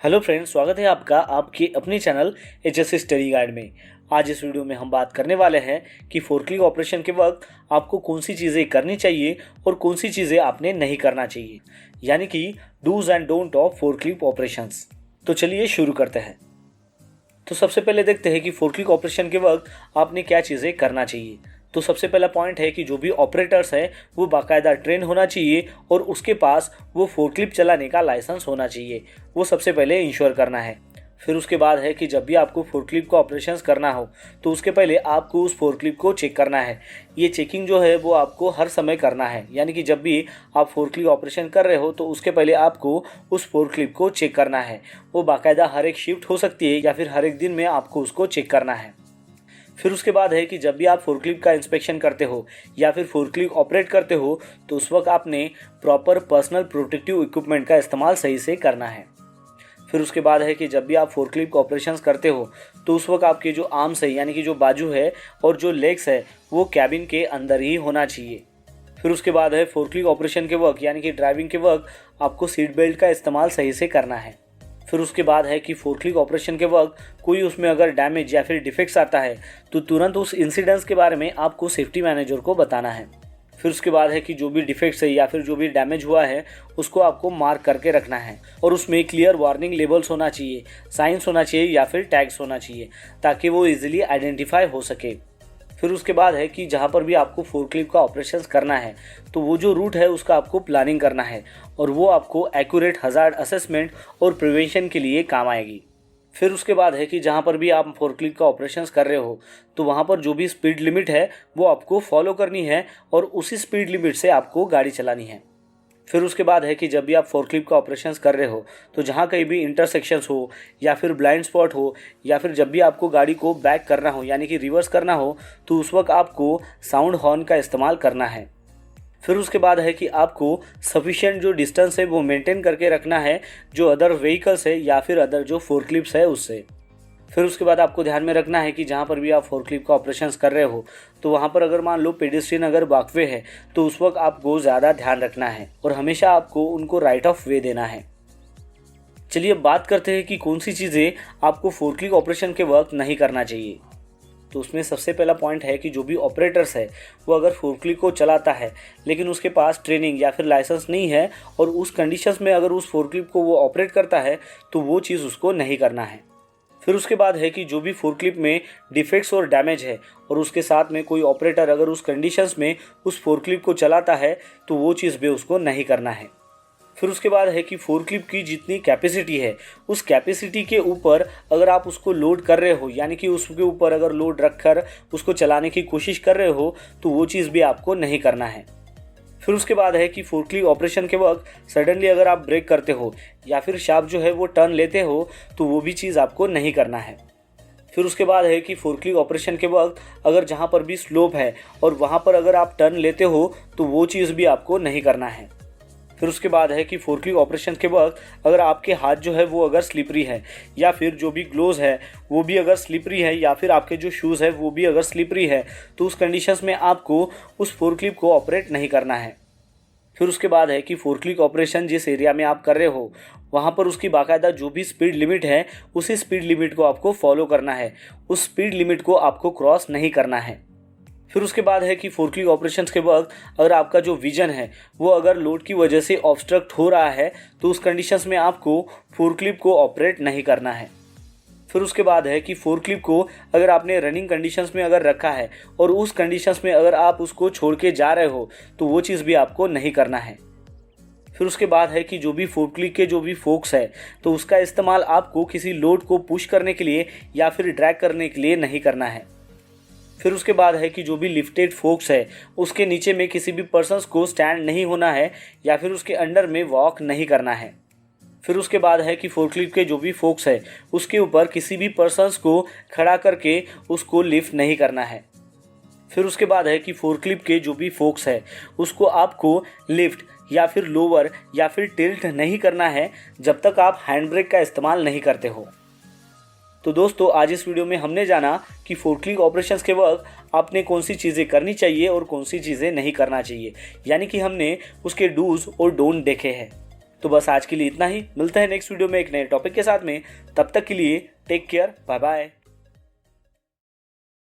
Hello friends, स्वागत है आपका आपके अपने चैनल HSC स्टडी गाइड में। आज इस वीडियो में हम बात करने वाले हैं कि फोर्कलिफ्ट ऑपरेशन के वक्त आपको कौन सी चीज़ें करनी चाहिए और कौन सी चीज़ें आपने नहीं करना चाहिए, यानी कि dos and don't of forklift operations. तो चलिए शुरू करते हैं। तो सबसे पहले देखते हैं कि फोर्कलिफ्ट ऑपरेशन के वक्त आपने क्या चीज़ें करना चाहिए। तो सबसे पहला पॉइंट है कि जो भी ऑपरेटर्स है वो बाकायदा ट्रेन होना चाहिए और उसके पास वो फोर्कलिफ्ट चलाने का लाइसेंस होना चाहिए। वो सबसे पहले इंश्योर करना है। फिर उसके बाद है कि जब भी आपको फोर्कलिफ्ट का ऑपरेशंस करना हो तो उसके पहले आपको उस फोर्कलिफ्ट को चेक करना है। ये चेकिंग जो है वो आपको हर समय करना है, यानी कि जब भी आप फोर्कलिफ्ट ऑपरेशन कर रहे हो तो उसके पहले आपको उस फोर्कलिफ्ट को चेक करना है। वो बाकायदा हर एक शिफ्ट हो सकती है या फिर हर एक दिन में आपको उसको चेक करना है। फिर उसके बाद है कि जब भी आप फोर्कलिफ्ट का इंस्पेक्शन करते हो या फिर फोर्कलिफ्ट ऑपरेट करते हो तो उस वक्त आपने प्रॉपर पर्सनल प्रोटेक्टिव इक्विपमेंट का इस्तेमाल सही से करना है। फिर उसके बाद है कि जब भी आप फोर्कलिफ्ट ऑपरेशंस करते हो तो उस वक्त आपके जो आर्म्स है, यानी कि जो बाजू है और जो लेग्स है, वो कैबिन के अंदर ही होना चाहिए। फिर उसके बाद है फोर्कलिफ्ट ऑपरेशन के वक्त, यानी कि ड्राइविंग के वक्त आपको सीट बेल्ट का इस्तेमाल सही से करना है। फिर उसके बाद है कि फोर्कलिफ्ट ऑपरेशन के वक्त कोई उसमें अगर डैमेज या फिर डिफेक्ट्स आता है तो तुरंत उस इंसिडेंट्स के बारे में आपको सेफ्टी मैनेजर को बताना है। फिर उसके बाद है कि जो भी डिफेक्ट्स है या फिर जो भी डैमेज हुआ है उसको आपको मार्क करके रखना है और उसमें क्लियर वार्निंग लेबल्स होना चाहिए, साइंस होना चाहिए या फिर टैग्स होना चाहिए ताकि वो इजीली आइडेंटिफाई हो सके। फिर उसके बाद है कि जहाँ पर भी आपको फोर्कलिफ्ट का ऑपरेशंस करना है तो वो जो रूट है उसका आपको प्लानिंग करना है और वो आपको एक्यूरेट हज़ार्ड असेसमेंट और प्रिवेंशन के लिए काम आएगी। फिर उसके बाद है कि जहाँ पर भी आप फोर्कलिफ्ट का ऑपरेशंस कर रहे हो तो वहाँ पर जो भी स्पीड लिमिट है वो आपको फॉलो करनी है और उसी स्पीड लिमिट से आपको गाड़ी चलानी है। फिर उसके बाद है कि जब भी आप फोर्कलिफ्ट का ऑपरेशंस कर रहे हो तो जहाँ कहीं भी इंटरसेक्शंस हो या फिर ब्लाइंड स्पॉट हो या फिर जब भी आपको गाड़ी को बैक करना हो, यानी कि रिवर्स करना हो, तो उस वक्त आपको साउंड हॉर्न का इस्तेमाल करना है। फिर उसके बाद है कि आपको सफिशिएंट जो डिस्टेंस है वो मेंटेन करके रखना है जो अदर व्हीकल्स है या फिर अदर जो फोर्कलिफ्ट्स है उससे। फिर उसके बाद आपको ध्यान में रखना है कि जहाँ पर भी आप फोर्कलिफ्ट का ऑपरेशंस कर रहे हो तो वहाँ पर अगर मान लो पेडेस्ट्रियन अगर वॉकवे है तो उस वक्त आपको ज़्यादा ध्यान रखना है और हमेशा आपको उनको राइट ऑफ वे देना है। चलिए अब बात करते हैं कि कौन सी चीज़ें आपको फोर्कलिफ्ट ऑपरेशन के वक्त नहीं करना चाहिए। तो उसमें सबसे पहला पॉइंट है कि जो भी ऑपरेटर्स है वो अगर फोर्कलिफ्ट को चलाता है लेकिन उसके पास ट्रेनिंग या फिर लाइसेंस नहीं है और उस कंडीशंस में अगर उस फोर्कलिफ्ट को वो ऑपरेट करता है तो वो चीज़ उसको नहीं करना है। फिर उसके बाद है कि जो भी फोर्कलिफ्ट में डिफेक्ट्स और डैमेज है और उसके साथ में कोई ऑपरेटर अगर उस कंडीशंस में उस फोर्कलिफ्ट को चलाता है तो वो चीज़ भी उसको नहीं करना है। फिर उसके बाद है कि फोर्कलिफ्ट की जितनी कैपेसिटी है उस कैपेसिटी के ऊपर अगर आप उसको लोड कर रहे हो, यानी कि उसके ऊपर अगर लोड रखकर उसको चलाने की कोशिश कर रहे हो तो वो चीज़ भी आपको नहीं करना है। फिर उसके बाद है कि फोर्कलिफ्ट ऑपरेशन के वक्त सडनली अगर आप ब्रेक करते हो या फिर शाफ्ट जो है वो टर्न लेते हो तो वो भी चीज़ आपको नहीं करना है। फिर उसके बाद है कि फोर्कलिफ्ट ऑपरेशन के वक्त अगर जहाँ पर भी स्लोप है और वहाँ पर अगर आप टर्न लेते हो तो वो चीज़ भी आपको नहीं करना है। फिर उसके बाद है कि फोर्कलिफ्ट ऑपरेशन के वक्त अगर आपके हाथ जो है वो अगर स्लिपरी है या फिर जो भी ग्लोव्स है वो भी अगर स्लिपरी है या फिर आपके जो शूज़ है वो भी अगर स्लिपरी है तो उस कंडीशंस में आपको उस फोर्कलिफ्ट को ऑपरेट नहीं करना है। फिर उसके बाद है कि फोर्कलिफ्ट ऑपरेशन जिस एरिया में आप कर रहे हो वहाँ पर उसकी बाकायदा जो भी स्पीड लिमिट है उसी स्पीड लिमिट को आपको फॉलो करना है, उस स्पीड लिमिट को आपको क्रॉस नहीं करना है। फिर उसके बाद है कि फोर्कलिफ्ट ऑपरेशंस के वक्त अगर आपका जो विजन है वो अगर लोड की वजह से ऑब्स्ट्रक्ट हो रहा है तो उस कंडीशंस में आपको फोर्कलिफ्ट को ऑपरेट नहीं करना है। फिर उसके बाद है कि फोर्कलिफ्ट को अगर आपने रनिंग कंडीशंस में अगर रखा है और उस कंडीशंस में अगर आप उसको छोड़ के जा रहे हो तो वो चीज़ भी आपको नहीं करना है। फिर उसके बाद है कि जो भी फोर्कलिफ्ट के जो भी फोक्स है तो उसका इस्तेमाल आपको किसी लोड को पुश करने के लिए या फिर ड्रैग करने के लिए नहीं करना है। फिर उसके बाद है कि जो भी लिफ्टेड फोक्स है उसके नीचे में किसी भी पर्सन्स को स्टैंड नहीं होना है या फिर उसके अंडर में वॉक नहीं करना है। फिर उसके बाद है कि फोर्कलिफ्ट के जो भी फोक्स है उसके ऊपर किसी भी पर्सन्स को खड़ा करके उसको लिफ्ट नहीं करना है। फिर उसके बाद है कि फोर्कलिफ्ट के जो भी फोक्स है उसको आपको लिफ्ट या फिर लोअर या फिर टिल्ट नहीं करना है जब तक आप हैंड ब्रेक का इस्तेमाल नहीं करते हो। तो दोस्तों आज इस वीडियो में हमने जाना कि फोर्कलिफ्ट ऑपरेशंस के वक्त आपने कौन सी चीज़ें करनी चाहिए और कौन सी चीज़ें नहीं करना चाहिए, यानी कि हमने उसके डूज और डोंट देखे हैं। तो बस आज के लिए इतना ही, मिलते हैं नेक्स्ट वीडियो में एक नए टॉपिक के साथ में। तब तक के लिए टेक केयर, बाय बाय।